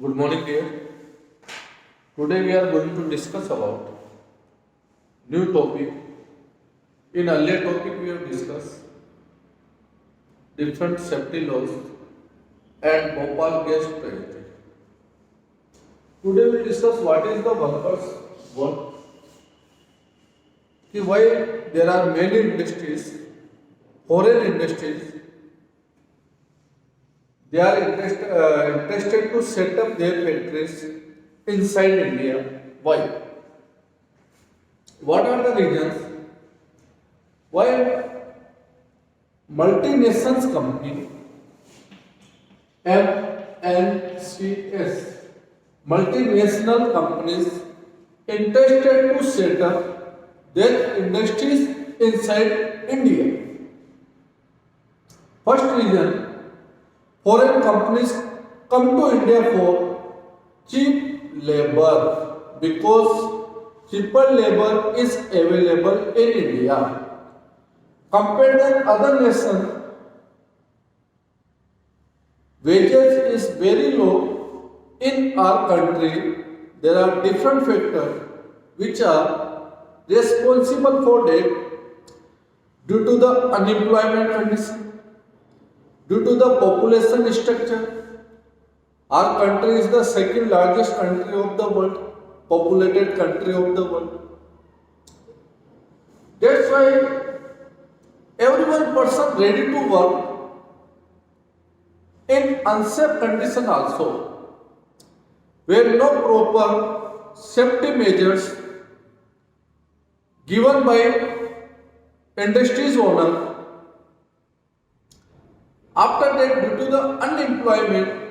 Good morning, dear. Today we are going to discuss about new topic. In earlier topic we have discussed different safety laws and Bhopal gas tragedy. Today we will discuss what is the workers' work. Why there are many industries, foreign industries, they are interested to set up their factories inside India. Why? What are the reasons? Why multinational company MNCs, multinational companies interested to set up their industries inside India? First reason, foreign companies come to India for cheap labor because cheaper labor is available in India. Compared to other nations, wages is very low in our country. There are different factors which are responsible for that due to the unemployment condition, due to the population structure. Our country is the second largest country of the world, populated country of the world. That's why everyone person ready to work in unsafe condition also, where no proper safety measures given by industries owner. After that, due to the unemployment,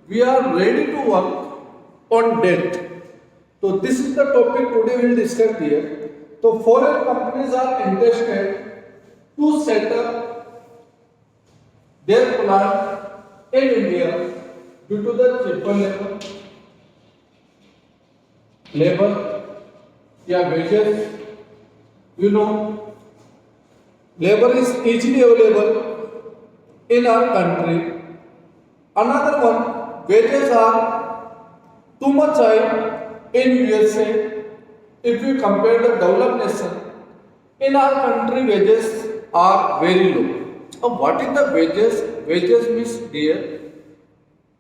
we are ready to work on debt. So this is the topic today we will discuss here. So foreign companies are interested to set up their plant in India due to the cheaper labor, yeah, wages. You know, labor is easily available in our country. Another one, wages are too much high in USA. If we compare the developed nation, in our country wages are very low. What is the wages? Wages means, dear,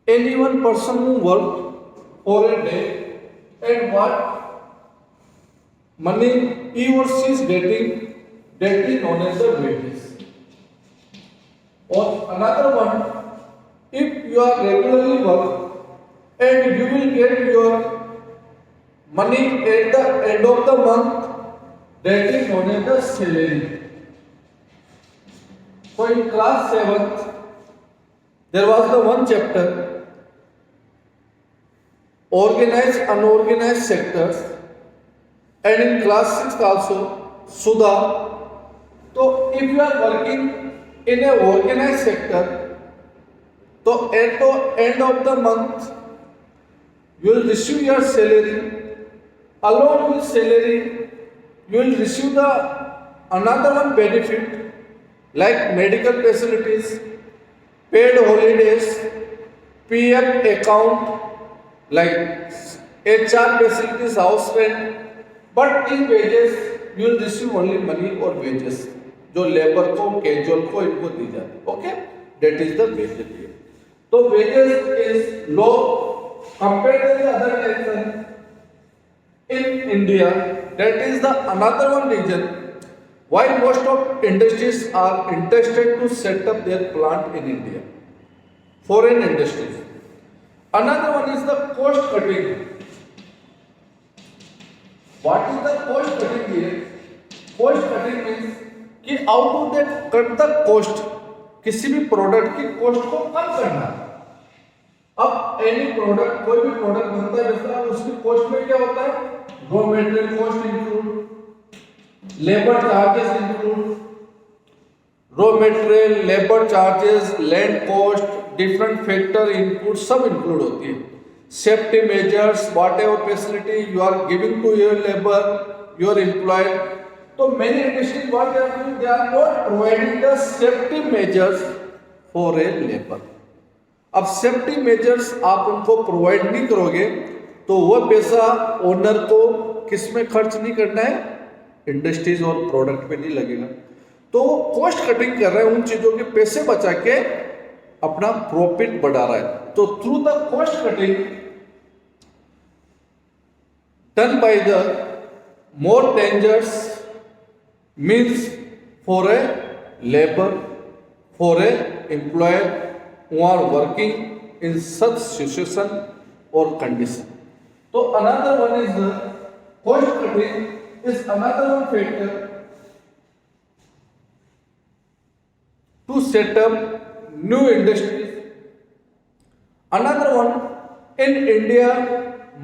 any one person who worked for a day and what money he or she is getting, that is known as the wages. Or another one, if you are regularly work and you will get your money at the end of the month, that is known as the salary. So in class 7th, there was the one chapter, organized, unorganized sectors, and in class 6th also, Sudha. So if you are working in a organized sector, so at the end of the month, you will receive your salary. Along with salary, you will receive the another one benefit like medical facilities, paid holidays, PF account, like HR facilities, house rent. But in wages, you will receive only money or wages. जो labour को casual को इनको दी जाती, okay, that is the wages here. तो wages is low compared to the other nation in India. That is the another one reason why most of industries are interested to set up their plant in India. Foreign industries. Another one is the cost cutting. What is the cost cutting here? Cost cutting means कि out of that cut the cost, किसी भी product की cost को कम करना. अब any product, कोई भी product बनता है दूसरा, उसकी कॉस्ट में क्या होता है? Raw material cost include, labour charges include, raw material, labour charges, land cost, different factor input सब इंक्लूड होती है. Safety measures, whatever facility you are giving to your labour, your employed. तो many industries what they are doing, they are not providing the safety measures for a labor. अब safety measures आप उनको provide नहीं करोगे तो वह पैसा owner को किस में खर्च नहीं करना है, इंडस्ट्रीज और प्रोडक्ट पे नहीं लगेगा। तो वो कॉस्ट कटिंग कर रहा है, उन चीजों के पैसे बचा के अपना प्रॉफिट बढ़ा रहा है। तो through the cost cutting done by the more dangers means for a labour, for a employer who are working in such situation or condition. So another one is the cost cutting is another one factor to set up new industries. Another one, in India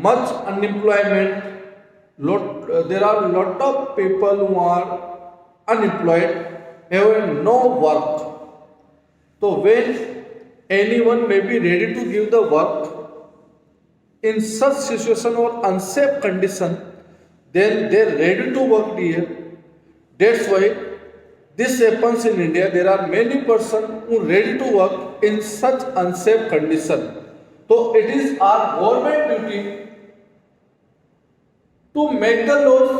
much unemployment, there are lot of people who are unemployed, have no work. So when anyone may be ready to give the work in such situation or unsafe condition, then they're ready to work here. That's why this happens in India. There are many persons who are ready to work in such unsafe condition. So it is our government duty to make the laws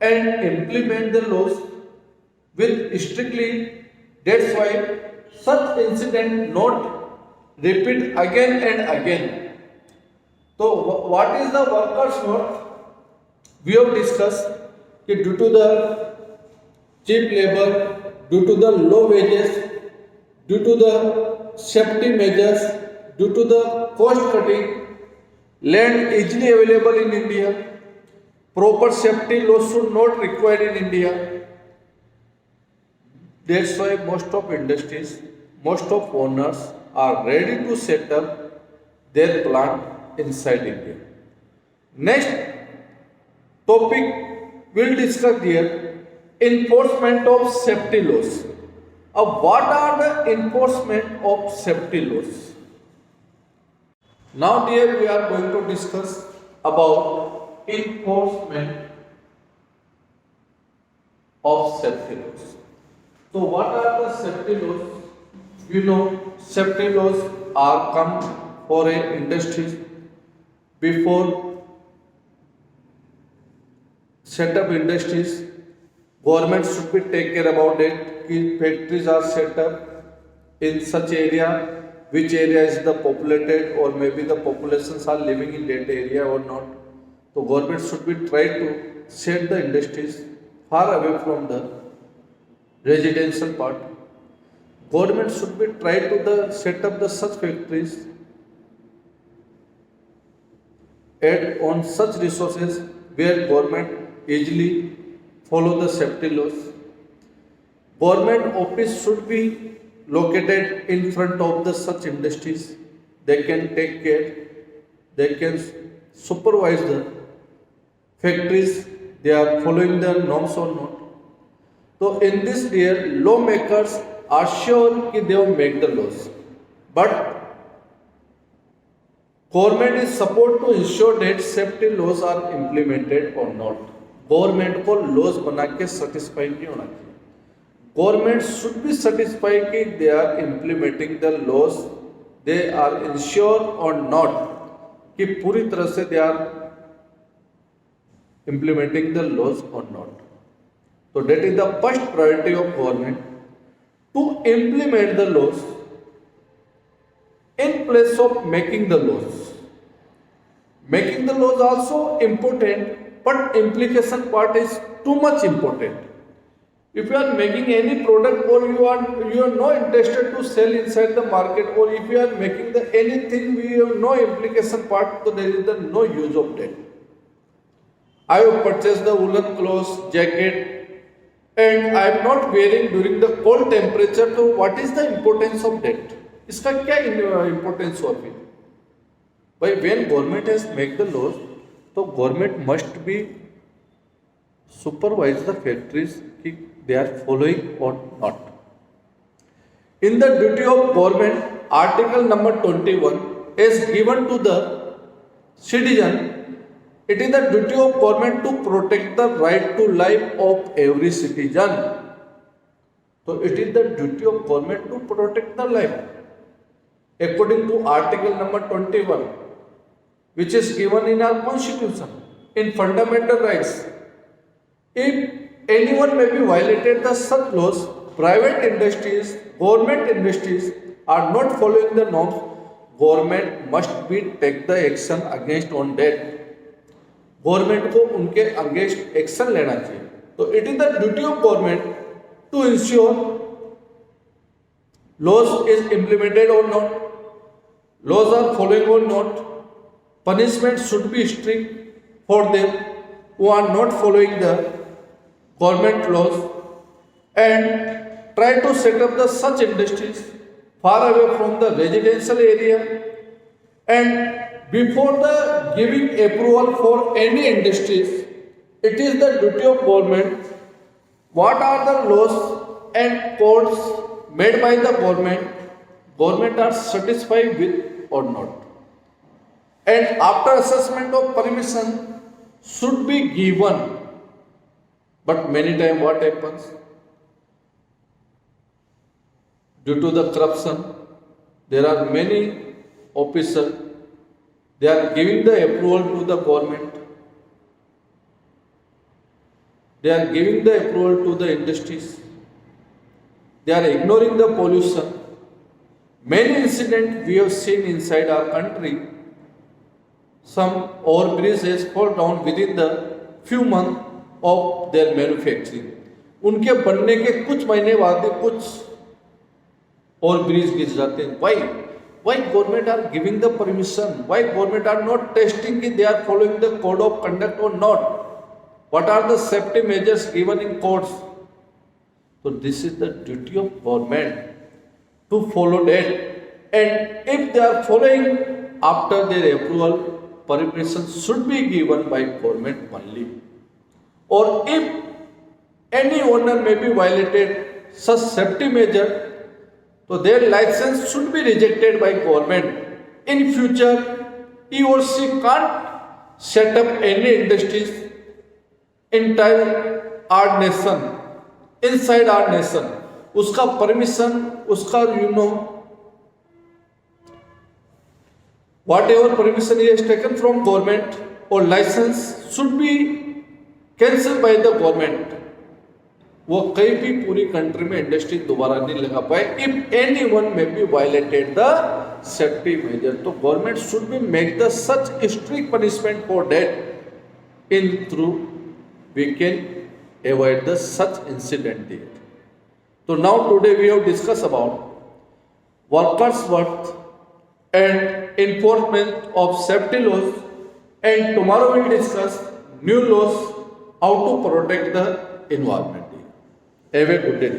and implement the laws with strictly. That's why such incident not repeat again and again. So what is the workers' note? We have discussed that due to the cheap labor, due to the low wages, due to the safety measures, due to the cost cutting, land easily available in India, proper safety laws should not required in India. That's why most of industries, most of owners are ready to set up their plant inside India. Next topic we'll discuss here, enforcement of safety laws. What are the enforcement of safety laws? Now dear, we are going to discuss about enforcement of safety laws. So what are the safety laws? You know, safety laws are come for a industries before set up industries. Government should be take care about it. If factories are set up in such area, which area is the populated or maybe the populations are living in that area or not. So government should be try to set the industries far away from the residential part. Government should be try to set up the such factories and on such resources where government easily follow the safety laws. Government office should be located in front of the such industries. They can take care, they can supervise the factories, they are following the norms or not. So in this year, lawmakers are sure that they will make the laws, but government is supposed to ensure that safety laws are implemented or not. Government को laws बना के satisfy नहीं होना चाहिए. Government should be satisfied that they are implementing the laws, they are ensure or not कि पूरी तरह से they are implementing the laws or not. So that is the first priority of government, to implement the laws in place of making the laws. Making the laws also important, but implication part is too much important. If you are making any product or you are not interested to sell inside the market, or if you are making the anything we have no implication part, so there is the no use of that. I have purchased the woolen clothes, jacket, and I am not wearing during the cold temperature. So what is the importance of that? इसका क्या importance हुआ फिर? By when government has make the laws, so government must be supervise the factories कि they are following or not. In the duty of government, article number 21 is given to the citizen. It is the duty of government to protect the right to life of every citizen. So it is the duty of government to protect the life. according to Article number 21, which is given in our Constitution, in fundamental rights. If anyone may be violated the such laws, private industries, government industries are not following the norms, government must be take the action against on that. Government को उनके against action लेना चाहिए. तो it is the duty of government to ensure laws is implemented और not, laws are following और not, punishment should be strict for them who are not following the government laws, and try to set up the such industries far away from the residential area. And before the giving approval for any industries, it is the duty of government, what are the laws and codes made by the government are satisfied with or not. And after assessment of permission should be given. But many times what happens? Due to the corruption, there are many officers, they are giving the approval to the government. They are giving the approval to the industries. They are ignoring the pollution. Many incidents we have seen inside our country. Some overbridge has fall down within the few months of their manufacturing. उनके बनने के कुछ महीने बाद कुछ overbridge गिर जाते हैं. Why government are giving the permission? Why government are not testing if they are following the code of conduct or not? What are the safety measures given in courts? So this is the duty of government to follow that. And if they are following after their approval, permission should be given by government only. Or if any owner may be violated such safety measure, so their license should be rejected by government. In future, he or she can't set up any industries inside our nation. उसका permission, उसका whatever permission he has taken from government or license should be cancelled by the government. वो कहीं भी पूरी country में industry दोबारा नहीं लगा पाए. If anyone may be violated the safety measure, तो government should be make the such strict punishment for that. In through we can avoid the such incident. तो now today we have discuss about workers worth and enforcement of safety laws, and tomorrow we will discuss new laws how to protect the environment. Have a good day.